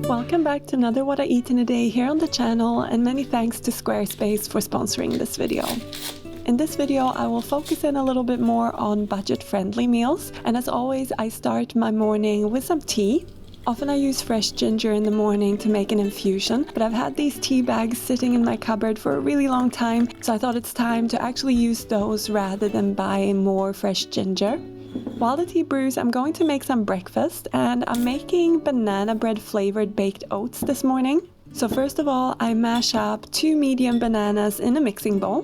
Welcome back to another What I Eat in a Day here on the channel, and many thanks to Squarespace for sponsoring this video. In this video I will focus in a little bit more on budget-friendly meals, and as always I start my morning with some tea. Often I use fresh ginger in the morning to make an infusion, but I've had these tea bags sitting in my cupboard for a really long time, so I thought it's time to actually use those rather than buy more fresh ginger. While the tea brews, I'm going to make some breakfast, and I'm making banana bread flavored baked oats this morning. So first of all, I mash up 2 medium bananas in a mixing bowl.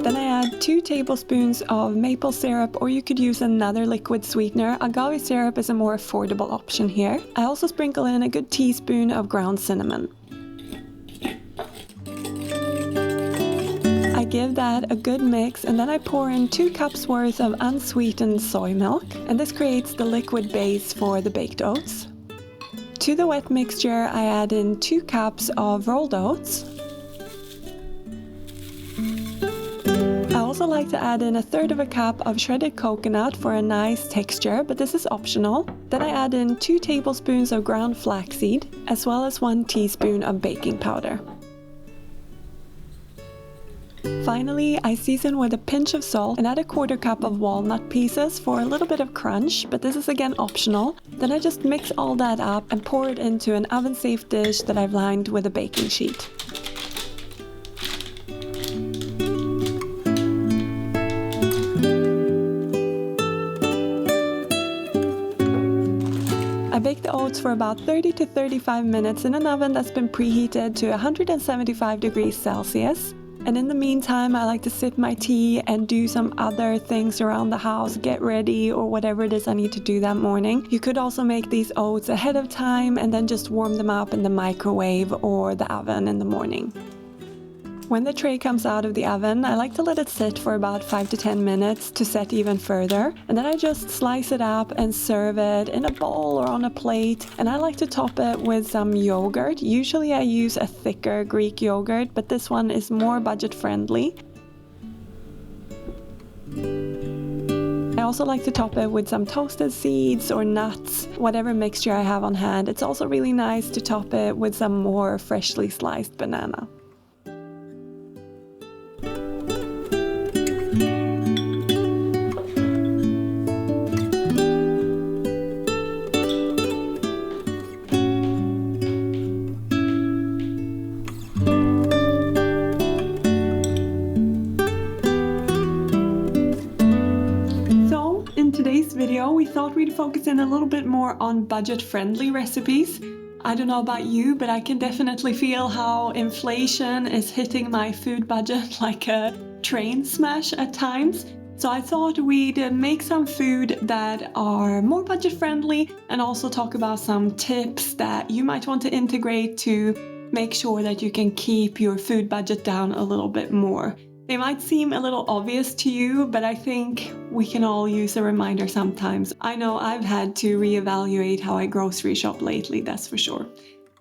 Then I add 2 tablespoons of maple syrup, or you could use another liquid sweetener. Agave syrup is a more affordable option here. I also sprinkle in a good teaspoon of ground cinnamon. I give that a good mix, and then I pour in 2 cups worth of unsweetened soy milk, and this creates the liquid base for the baked oats. To the wet mixture I add in 2 cups of rolled oats. I also like to add in 1/3 cup of shredded coconut for a nice texture, but this is optional. Then I add in 2 tablespoons of ground flaxseed, as well as 1 teaspoon of baking powder. Finally, I season with a pinch of salt and add 1/4 cup of walnut pieces for a little bit of crunch, but this is again optional. Then I just mix all that up and pour it into an oven-safe dish that I've lined with a baking sheet. I bake the oats for about 30 to 35 minutes in an oven that's been preheated to 175 degrees Celsius. And in the meantime, I like to sip my tea and do some other things around the house, get ready or whatever it is I need to do that morning. You could also make these oats ahead of time and then just warm them up in the microwave or the oven in the morning. When the tray comes out of the oven, I like to let it sit for about 5 to 10 minutes to set even further. And then I just slice it up and serve it in a bowl or on a plate. And I like to top it with some yogurt. Usually I use a thicker Greek yogurt, but this one is more budget friendly. I also like to top it with some toasted seeds or nuts, whatever mixture I have on hand. It's also really nice to top it with some more freshly sliced banana. In today's video, we thought we'd focus in a little bit more on budget-friendly recipes. I don't know about you, but I can definitely feel how inflation is hitting my food budget like a train smash at times. So I thought we'd make some food that are more budget-friendly and also talk about some tips that you might want to integrate to make sure that you can keep your food budget down a little bit more. They might seem a little obvious to you, but I think we can all use a reminder sometimes. I know I've had to reevaluate how I grocery shop lately, that's for sure.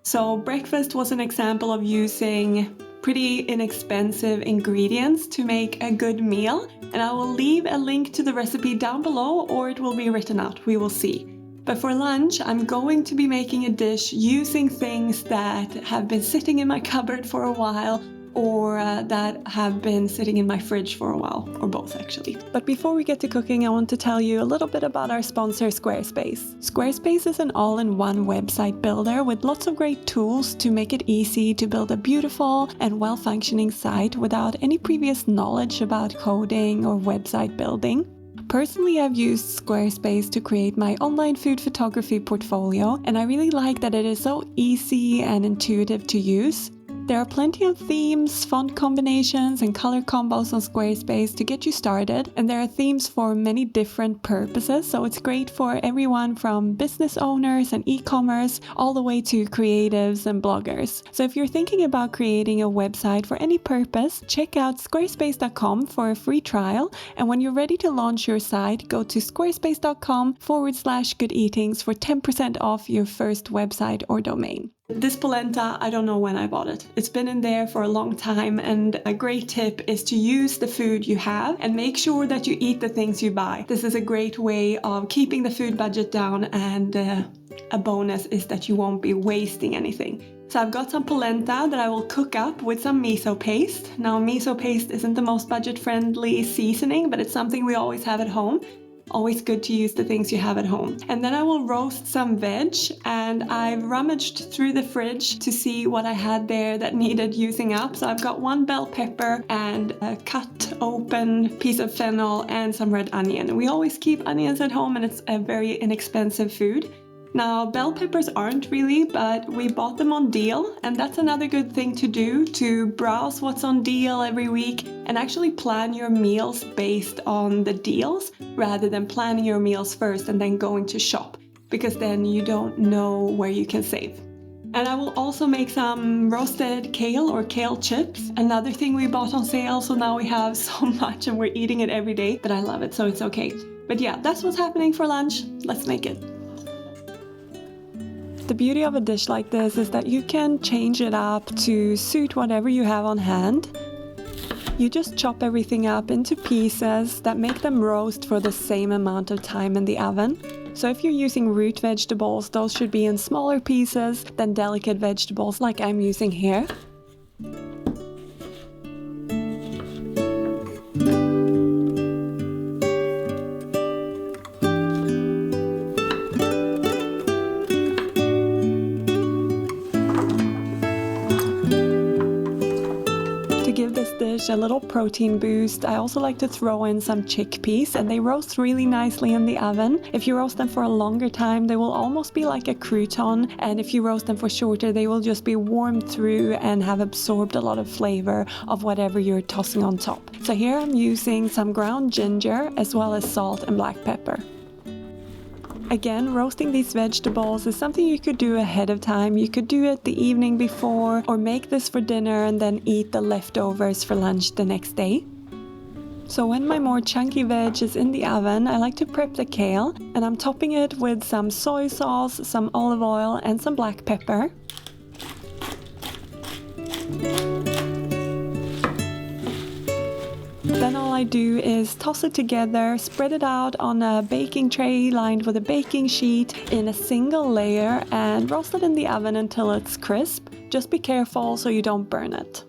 So breakfast was an example of using pretty inexpensive ingredients to make a good meal, and I will leave a link to the recipe down below, or it will be written out, we will see. But for lunch, I'm going to be making a dish using things that have been sitting in my cupboard for a while, or that have been sitting in my fridge for a while, or both actually. But before we get to cooking, I want to tell you a little bit about our sponsor, Squarespace. Squarespace is an all-in-one website builder with lots of great tools to make it easy to build a beautiful and well-functioning site without any previous knowledge about coding or website building. Personally, I've used Squarespace to create my online food photography portfolio, and I really like that it is so easy and intuitive to use. There are plenty of themes, font combinations, and color combos on Squarespace to get you started, and there are themes for many different purposes, so it's great for everyone from business owners and e-commerce all the way to creatives and bloggers. So if you're thinking about creating a website for any purpose, check out squarespace.com for a free trial, and when you're ready to launch your site, go to squarespace.com/goodeatings for 10% off your first website or domain. This polenta, I don't know when I bought it. It's been in there for a long time, and a great tip is to use the food you have and make sure that you eat the things you buy. This is a great way of keeping the food budget down, and a bonus is that you won't be wasting anything. So I've got some polenta that I will cook up with some miso paste. Now, miso paste isn't the most budget-friendly seasoning, but it's something we always have at home. Always good to use the things you have at home. And then I will roast some veg, and I've rummaged through the fridge to see what I had there that needed using up. So I've got 1 bell pepper and a cut open piece of fennel and some red onion. We always keep onions at home, and it's a very inexpensive food. Now, bell peppers aren't really, but we bought them on deal, and that's another good thing to do, to browse what's on deal every week and actually plan your meals based on the deals rather than planning your meals first and then going to shop, because then you don't know where you can save. And I will also make some roasted kale or kale chips, another thing we bought on sale, so now we have so much and we're eating it every day, but I love it, so it's okay. But yeah, that's what's happening for lunch. Let's make it. The beauty of a dish like this is that you can change it up to suit whatever you have on hand. You just chop everything up into pieces that make them roast for the same amount of time in the oven. So if you're using root vegetables, those should be in smaller pieces than delicate vegetables like I'm using here. A little protein boost, I also like to throw in some chickpeas, and they roast really nicely in the oven. If you roast them for a longer time, they will almost be like a crouton, and if you roast them for shorter, they will just be warmed through and have absorbed a lot of flavor of whatever you're tossing on top. So here I'm using some ground ginger as well as salt and black pepper. Again, roasting these vegetables is something you could do ahead of time. You could do it the evening before, or make this for dinner and then eat the leftovers for lunch the next day. So when my more chunky veg is in the oven, I like to prep the kale, and I'm topping it with some soy sauce, some olive oil and some black pepper. Then all I do is toss it together, spread it out on a baking tray lined with a baking sheet in a single layer, and roast it in the oven until it's crisp. Just be careful so you don't burn it.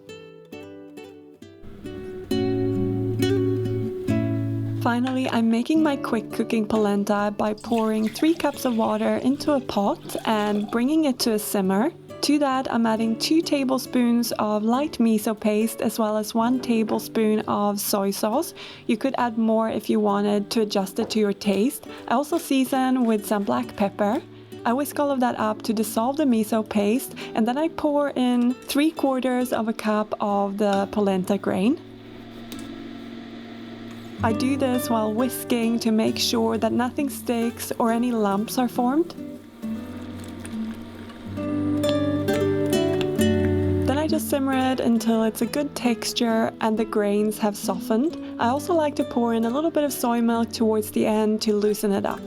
Finally, I'm making my quick cooking polenta by pouring 3 cups of water into a pot and bringing it to a simmer. To that, I'm adding 2 tablespoons of light miso paste as well as 1 tablespoon of soy sauce. You could add more if you wanted to adjust it to your taste. I also season with some black pepper. I whisk all of that up to dissolve the miso paste, and then I pour in 3/4 of a cup of the polenta grain. I do this while whisking to make sure that nothing sticks or any lumps are formed. I just simmer it until it's a good texture and the grains have softened. I also like to pour in a little bit of soy milk towards the end to loosen it up.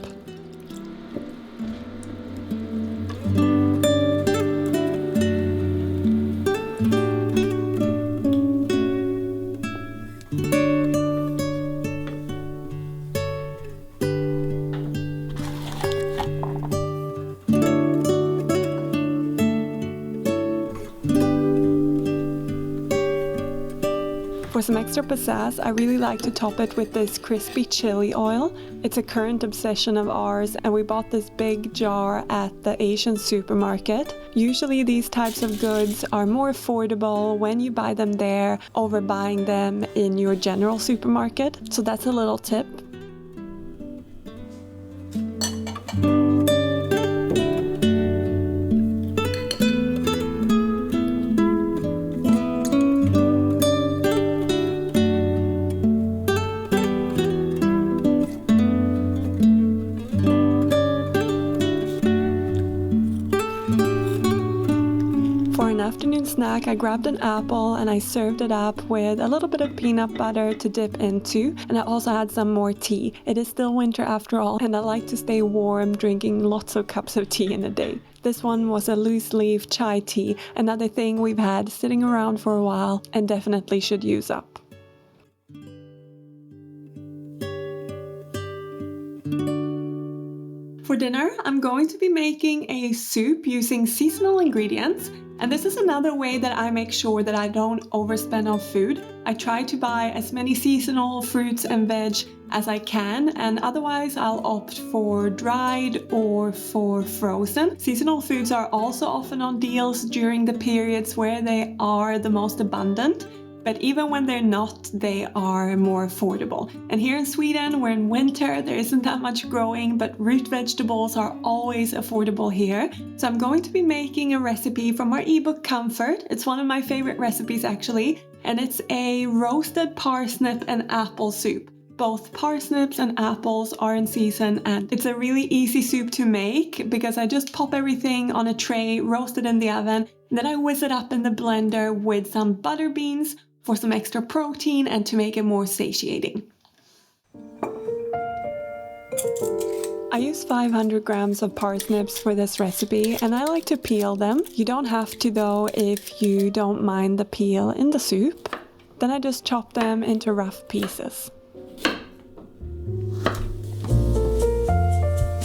For some extra pizzazz, I really like to top it with this crispy chili oil. It's a current obsession of ours, and we bought this big jar at the Asian supermarket. Usually these types of goods are more affordable when you buy them there over buying them in your general supermarket, so that's a little tip. Afternoon snack, I grabbed an apple and I served it up with a little bit of peanut butter to dip into, and I also had some more tea. It is still winter after all, and I like to stay warm, drinking lots of cups of tea in a day. This one was a loose leaf chai tea, another thing we've had sitting around for a while and definitely should use up. For dinner, I'm going to be making a soup using seasonal ingredients. And this is another way that I make sure that I don't overspend on food. I try to buy as many seasonal fruits and veg as I can, and otherwise I'll opt for dried or for frozen. Seasonal foods are also often on deals during the periods where they are the most abundant. But even when they're not, they are more affordable. And here in Sweden, we're in winter, there isn't that much growing, but root vegetables are always affordable here. So I'm going to be making a recipe from our ebook Comfort. It's one of my favorite recipes actually, and it's a roasted parsnip and apple soup. Both parsnips and apples are in season, and it's a really easy soup to make because I just pop everything on a tray, roast it in the oven, and then I whiz it up in the blender with some butter beans for some extra protein and to make it more satiating. I use 500 grams of parsnips for this recipe, and I like to peel them. You don't have to though if you don't mind the peel in the soup. Then I just chop them into rough pieces.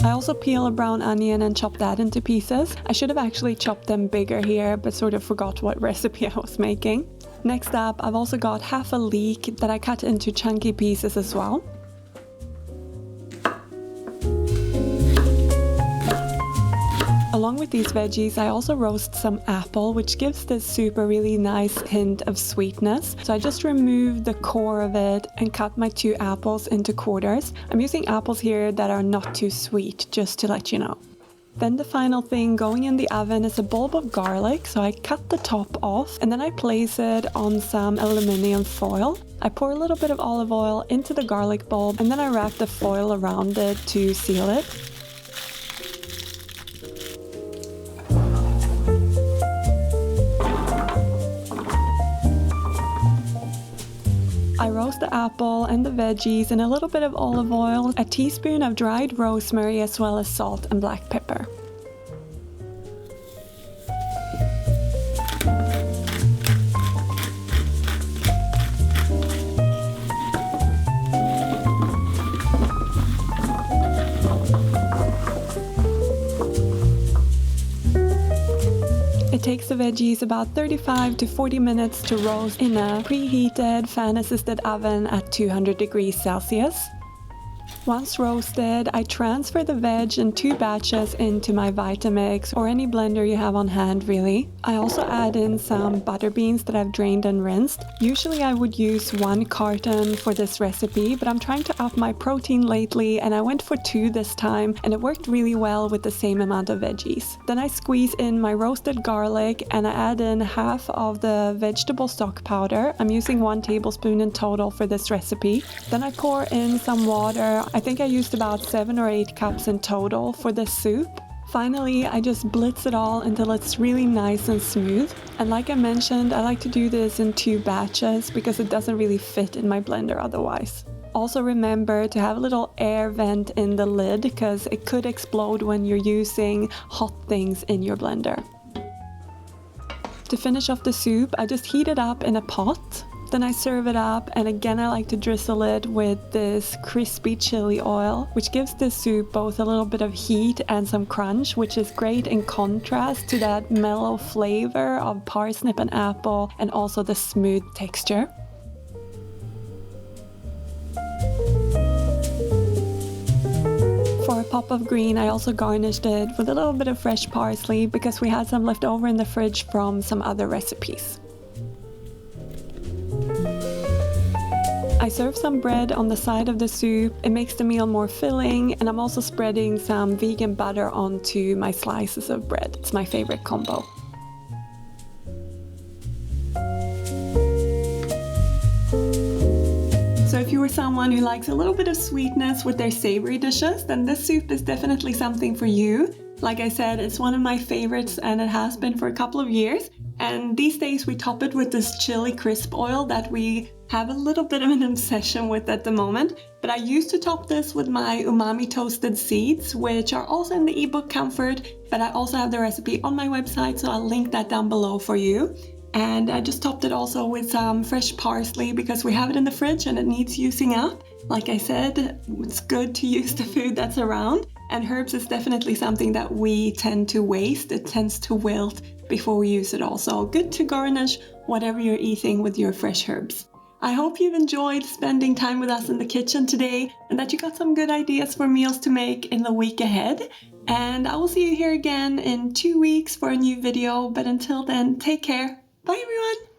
I also peel a brown onion and chop that into pieces. I should have actually chopped them bigger here, but sort of forgot what recipe I was making. Next up, I've also got half a leek that I cut into chunky pieces as well. Along with these veggies, I also roast some apple, which gives this soup a really nice hint of sweetness. So I just removed the core of it and cut my 2 apples into quarters. I'm using apples here that are not too sweet, just to let you know. Then the final thing going in the oven is a bulb of garlic, so I cut the top off and then I place it on some aluminium foil. I pour a little bit of olive oil into the garlic bulb and then I wrap the foil around it to seal it. I roast the apple and the veggies in a little bit of olive oil, a teaspoon of dried rosemary as well as salt and black pepper. It takes the veggies about 35 to 40 minutes to roast in a preheated fan-assisted oven at 200 degrees Celsius. Once roasted, I transfer the veg in 2 batches into my Vitamix or any blender you have on hand really. I also add in some butter beans that I've drained and rinsed. Usually I would use 1 carton for this recipe, but I'm trying to up my protein lately and I went for 2 this time and it worked really well with the same amount of veggies. Then I squeeze in my roasted garlic and I add in half of the vegetable stock powder. I'm using 1 tablespoon in total for this recipe. Then I pour in some water. I think I used about 7 or 8 cups in total for this soup. Finally, I just blitz it all until it's really nice and smooth. And like I mentioned, I like to do this in 2 batches because it doesn't really fit in my blender otherwise. Also remember to have a little air vent in the lid because it could explode when you're using hot things in your blender. To finish off the soup, I just heat it up in a pot. Then I serve it up, and again I like to drizzle it with this crispy chili oil, which gives this soup both a little bit of heat and some crunch, which is great in contrast to that mellow flavor of parsnip and apple and also the smooth texture. For a pop of green, I also garnished it with a little bit of fresh parsley because we had some left over in the fridge from some other recipes. I serve some bread on the side of the soup. It makes the meal more filling, and I'm also spreading some vegan butter onto my slices of bread. It's my favorite combo. So if you are someone who likes a little bit of sweetness with their savory dishes, then this soup is definitely something for you. Like I said, it's one of my favorites and it has been for a couple of years. And these days we top it with this chili crisp oil that we have a little bit of an obsession with at the moment. But I used to top this with my umami toasted seeds, which are also in the ebook Comfort, but I also have the recipe on my website, so I'll link that down below for you. And I just topped it also with some fresh parsley because we have it in the fridge and it needs using up. Like I said, it's good to use the food that's around, and herbs is definitely something that we tend to waste. It tends to wilt before we use it all, so good to garnish whatever you're eating with your fresh herbs. I hope you've enjoyed spending time with us in the kitchen today and that you got some good ideas for meals to make in the week ahead. And I will see you here again in 2 weeks for a new video, but until then, take care. Bye everyone!